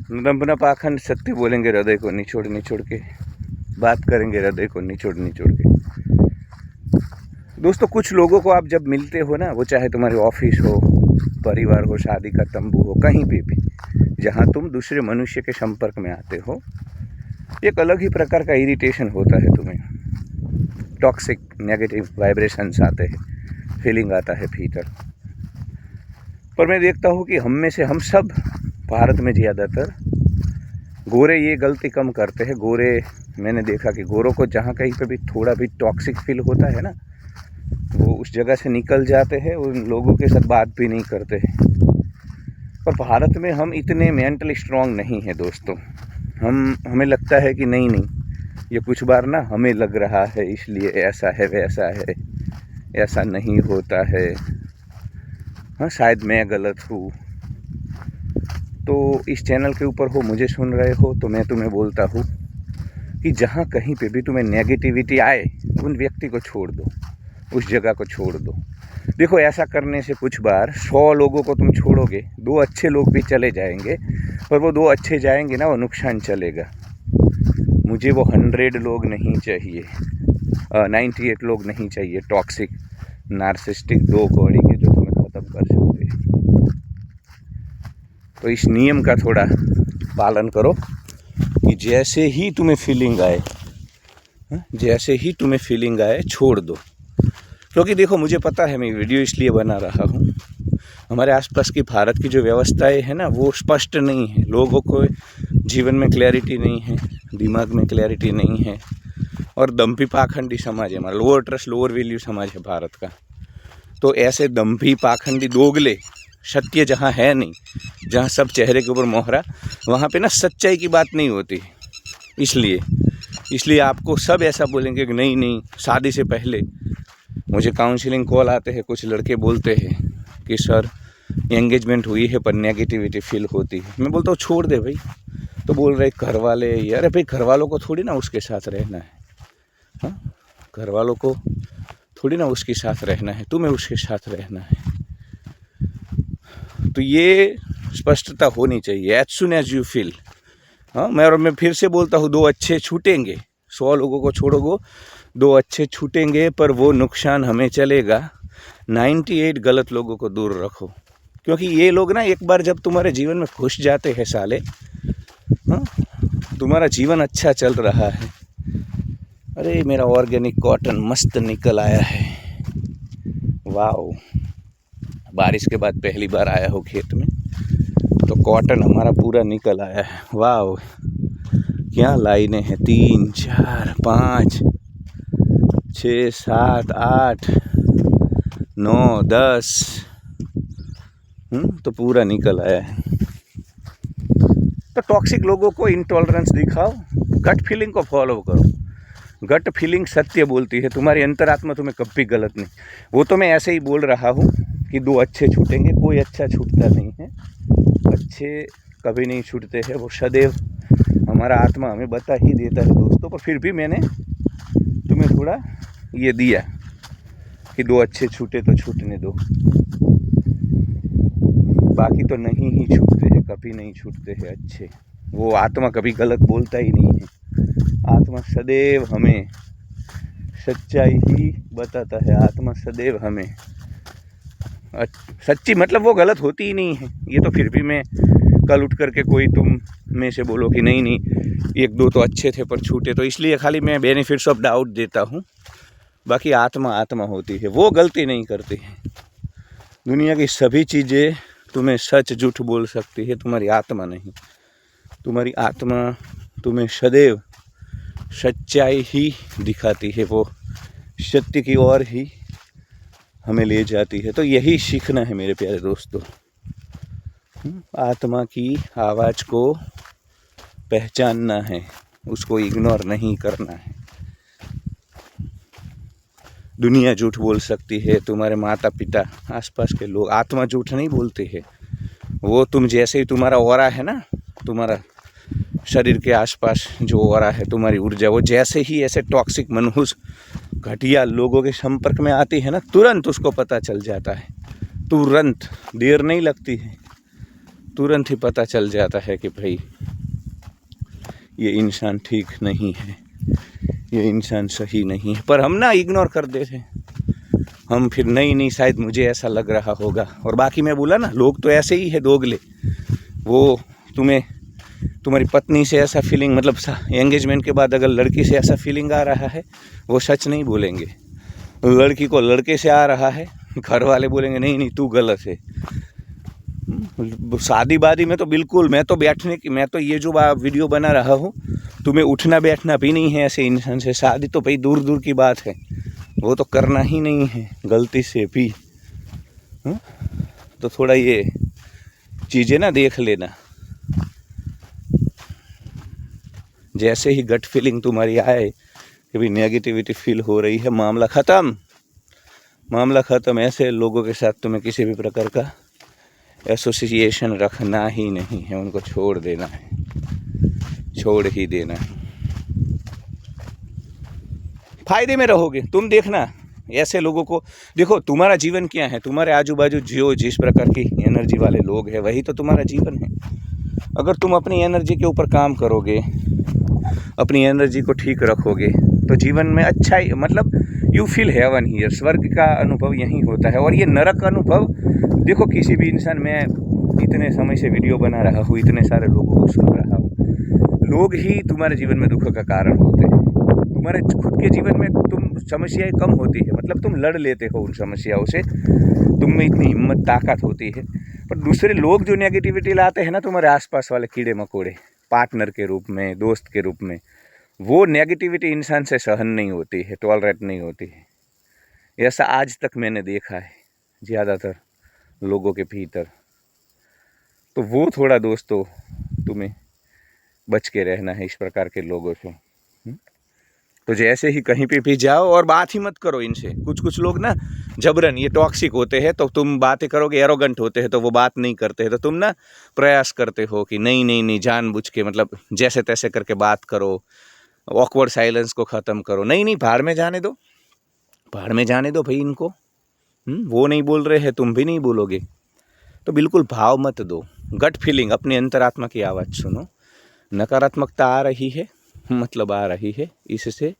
नम्र पाखंड सत्य बोलेंगे हृदय को निचोड़ निचोड़ के, बात करेंगे हृदय को निचोड़ निचोड़ के। दोस्तों कुछ लोगों को आप जब मिलते हो ना, वो चाहे तुम्हारे ऑफिस हो, परिवार हो, शादी का तंबू हो, कहीं पे भी जहाँ तुम दूसरे मनुष्य के संपर्क में आते हो, एक अलग ही प्रकार का इरिटेशन होता है तुम्हें। टॉक्सिक नेगेटिव वाइब्रेशंस आते हैं, फीलिंग आता है भीतर। पर मैं देखता हूँ कि हम सब भारत में ज़्यादातर गोरे ये गलती कम करते हैं। गोरे मैंने देखा कि गोरों को जहाँ कहीं पे भी थोड़ा भी टॉक्सिक फील होता है ना, वो उस जगह से निकल जाते हैं, उन लोगों के साथ बात भी नहीं करते हैं। पर भारत में हम इतने मेंटली स्ट्रांग नहीं हैं दोस्तों। हमें लगता है कि नहीं ये कुछ बार ना हमें लग रहा है इसलिए ऐसा है वैसा है, ऐसा नहीं होता है, हाँ शायद मैं गलत हूँ। तो इस चैनल के ऊपर हो, मुझे सुन रहे हो, तो मैं तुम्हें बोलता हूँ कि जहाँ कहीं पे भी तुम्हें नेगेटिविटी आए, उन व्यक्ति को छोड़ दो, उस जगह को छोड़ दो। देखो ऐसा करने से कुछ बार 100 लोगों को तुम छोड़ोगे, 2 अच्छे लोग भी चले जाएंगे, पर वो 2 अच्छे जाएंगे ना, वो नुकसान चलेगा। मुझे वो 100 लोग नहीं चाहिए, 98 लोग नहीं चाहिए टॉक्सिक नार्सिस्टिक 2 कौड़ी के, जो तुम्हें ख़त्म कर सकते हैं। तो इस नियम का थोड़ा पालन करो कि जैसे ही तुम्हें फीलिंग आए छोड़ दो। क्योंकि देखो मुझे पता है, मैं वीडियो इसलिए बना रहा हूँ, हमारे आसपास की भारत की जो व्यवस्थाएं है ना, वो स्पष्ट नहीं है। लोगों को जीवन में क्लैरिटी नहीं है, दिमाग में क्लैरिटी नहीं है, और दम्भी पाखंडी समाज है हमारा, लोअर ट्रस्ट लोअर वैल्यू समाज है भारत का। तो ऐसे दम्भी पाखंडी दोगले सत्य जहाँ है नहीं, जहाँ सब चेहरे के ऊपर मोहरा, वहाँ पे ना सच्चाई की बात नहीं होती। इसलिए आपको सब ऐसा बोलेंगे कि नहीं शादी से पहले मुझे काउंसलिंग कॉल आते हैं, कुछ लड़के बोलते हैं कि सर एंगेजमेंट हुई है पर नेगेटिविटी फील होती है। मैं बोलता हूँ छोड़ दे भाई। तो बोल रहे घर वाले, अरे भाई घर वालों को थोड़ी ना उसके साथ रहना है, हाँ घर वालों को थोड़ी ना उसके साथ रहना है, तुम्हें उसके साथ रहना है। तो ये स्पष्टता होनी चाहिए as soon as you feel. हाँ मैं फिर से बोलता हूँ, 2 अच्छे छूटेंगे, 100 लोगों को छोड़ोगे, 2 अच्छे छूटेंगे, पर वो नुकसान हमें चलेगा। 98 गलत लोगों को दूर रखो, क्योंकि ये लोग ना एक बार जब तुम्हारे जीवन में घुस जाते हैं साले, हाँ तुम्हारा जीवन अच्छा चल रहा है, अरे मेरा ऑर्गेनिक कॉटन मस्त निकल आया है, वाओ, बारिश के बाद पहली बार आया हो खेत में, तो कॉटन हमारा पूरा निकल आया है, वाओ क्या लाइनें हैं, 3 4 5 6 7 8 9 10, तो पूरा निकल आया है। तो टॉक्सिक लोगों को इंटॉलरेंस दिखाओ, गट फीलिंग को फॉलो करो। गट फीलिंग सत्य बोलती है, तुम्हारी अंतरात्मा तुम्हें कभी गलत नहीं। वो तो मैं ऐसे ही बोल रहा हूँ कि 2 अच्छे छूटेंगे, कोई अच्छा छूटता नहीं है, अच्छे कभी नहीं छूटते हैं, वो सदैव हमारा आत्मा हमें बता ही देता है दोस्तों। पर फिर भी मैंने तुम्हें थोड़ा ये दिया कि 2 अच्छे छूटे तो छूटने दो, बाकी तो नहीं ही छूटते हैं, कभी नहीं छूटते हैं अच्छे। वो आत्मा कभी गलत बोलता ही नहीं है, आत्मा सदैव हमें सच्चाई ही बताता है, आत्मा सदैव हमें सच्ची, मतलब वो गलत होती ही नहीं है। ये तो फिर भी मैं कल उठ करके कोई तुम में से बोलो कि नहीं 1-2 तो अच्छे थे पर छूटे, तो इसलिए खाली मैं बेनिफिट्स ऑफ डाउट देता हूँ। बाकी आत्मा होती है, वो गलती नहीं करती है। दुनिया की सभी चीज़ें तुम्हें सच झूठ बोल सकती है, तुम्हारी आत्मा नहीं। तुम्हारी आत्मा तुम्हें सदैव सच्चाई ही दिखाती है, वो सत्य की ओर ही हमें ले जाती है। तो यही सीखना है मेरे प्यारे दोस्तों, आत्मा की आवाज़ को पहचानना है, उसको इग्नोर नहीं करना है। दुनिया झूठ बोल सकती है, तुम्हारे माता पिता आसपास के लोग, आत्मा झूठ नहीं बोलती है। वो तुम जैसे ही तुम्हारा ऑरा है ना, तुम्हारा शरीर के आसपास जो ऑरा है, तुम्हारी ऊर्जा, वो जैसे ही ऐसे टॉक्सिक मनहूस घटिया लोगों के संपर्क में आती है ना, तुरंत उसको पता चल जाता है, तुरंत, देर नहीं लगती है, तुरंत ही पता चल जाता है कि भाई ये इंसान ठीक नहीं है, ये इंसान सही नहीं है। पर हम ना इग्नोर कर देते हैं, हम फिर नहीं शायद मुझे ऐसा लग रहा होगा। और बाकी मैं बोला ना, लोग तो ऐसे ही है दोगले। वो तुम्हारी पत्नी से ऐसा फीलिंग, मतलब एंगेजमेंट के बाद अगर लड़की से ऐसा फीलिंग आ रहा है, वो सच नहीं बोलेंगे। लड़की को लड़के से आ रहा है, घर वाले बोलेंगे नहीं तू गलत है। शादी वादी में तो बिल्कुल, मैं तो ये जो वीडियो बना रहा हूँ, तुम्हें उठना बैठना भी नहीं है ऐसे इंसान से। शादी तो भाई दूर दूर की बात है, वो तो करना ही नहीं है गलती से भी। तो थोड़ा ये चीज़ें ना देख लेना। जैसे ही गट फीलिंग तुम्हारी आए कि भाई नेगेटिविटी फील हो रही है, मामला ख़त्म। ऐसे लोगों के साथ तुम्हें किसी भी प्रकार का एसोसिएशन रखना ही नहीं है, उनको छोड़ देना है, छोड़ ही देना है। फायदे में रहोगे तुम। देखना ऐसे लोगों को, देखो तुम्हारा जीवन क्या है, तुम्हारे आजू बाजू जिस प्रकार की एनर्जी वाले लोग हैं, वही तो तुम्हारा जीवन है। अगर तुम अपनी एनर्जी के ऊपर काम करोगे, अपनी एनर्जी को ठीक रखोगे, तो जीवन में अच्छा ही, मतलब यू फील हेवन हियर, स्वर्ग का अनुभव यहीं होता है। और ये नरक अनुभव, देखो किसी भी इंसान, मैं इतने समय से वीडियो बना रहा हूँ, इतने सारे लोगों को सुन रहा हूँ, लोग ही तुम्हारे जीवन में दुख का कारण होते हैं। तुम्हारे खुद के जीवन में समस्याएं कम होती है, मतलब तुम लड़ लेते हो उन समस्याओं से, तुम में इतनी हिम्मत ताकत होती है। पर दूसरे लोग जो नेगेटिविटी लाते हैं ना, तुम्हारे आसपास वाले कीड़े मकोड़े, पार्टनर के रूप में, दोस्त के रूप में, वो नेगेटिविटी इंसान से सहन नहीं होती है, टॉलरेट नहीं होती है। ऐसा आज तक मैंने देखा है ज़्यादातर लोगों के भीतर। तो वो थोड़ा दोस्तों तुम्हें बच के रहना है इस प्रकार के लोगों से। तो जैसे ही कहीं पे भी जाओ, और बात ही मत करो इनसे। कुछ लोग ना जबरन ये टॉक्सिक होते हैं, तो तुम बातें करोगे, एरोगेंट होते हैं, तो वो बात नहीं करते हैं, तो तुम ना प्रयास करते हो कि नहीं जानबूझ के, मतलब जैसे तैसे करके बात करो, ऑकवर्ड साइलेंस को ख़त्म करो। नहीं भाड़ में जाने दो, भाड़ में जाने दो भाई इनको। वो नहीं बोल रहे हैं, तुम भी नहीं बोलोगे, तो बिल्कुल भाव मत दो। गट फीलिंग, अपनी अंतरात्मा की आवाज़ सुनो। नकारात्मकता आ रही है, मतलब आ रही है, इससे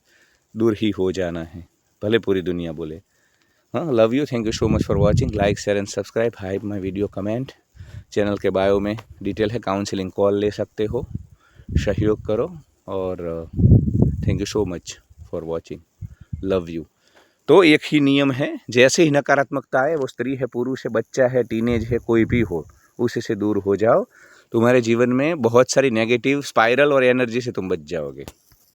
दूर ही हो जाना है, भले पूरी दुनिया बोले। हाँ, love you, thank you so much for watching. Like share and subscribe, hype my video, comment. Channel के बायो में डिटेल है, काउंसलिंग कॉल ले सकते हो, सहयोग करो। और thank you so much for watching, love you. तो एक ही नियम है, जैसे ही नकारात्मकता आए, वो स्त्री है, पुरुष है, बच्चा है, टीनेज है, कोई भी हो, उसी से दूर हो जाओ। तुम्हारे जीवन में बहुत सारी नेगेटिव स्पाइरल और एनर्जी से तुम बच जाओगे।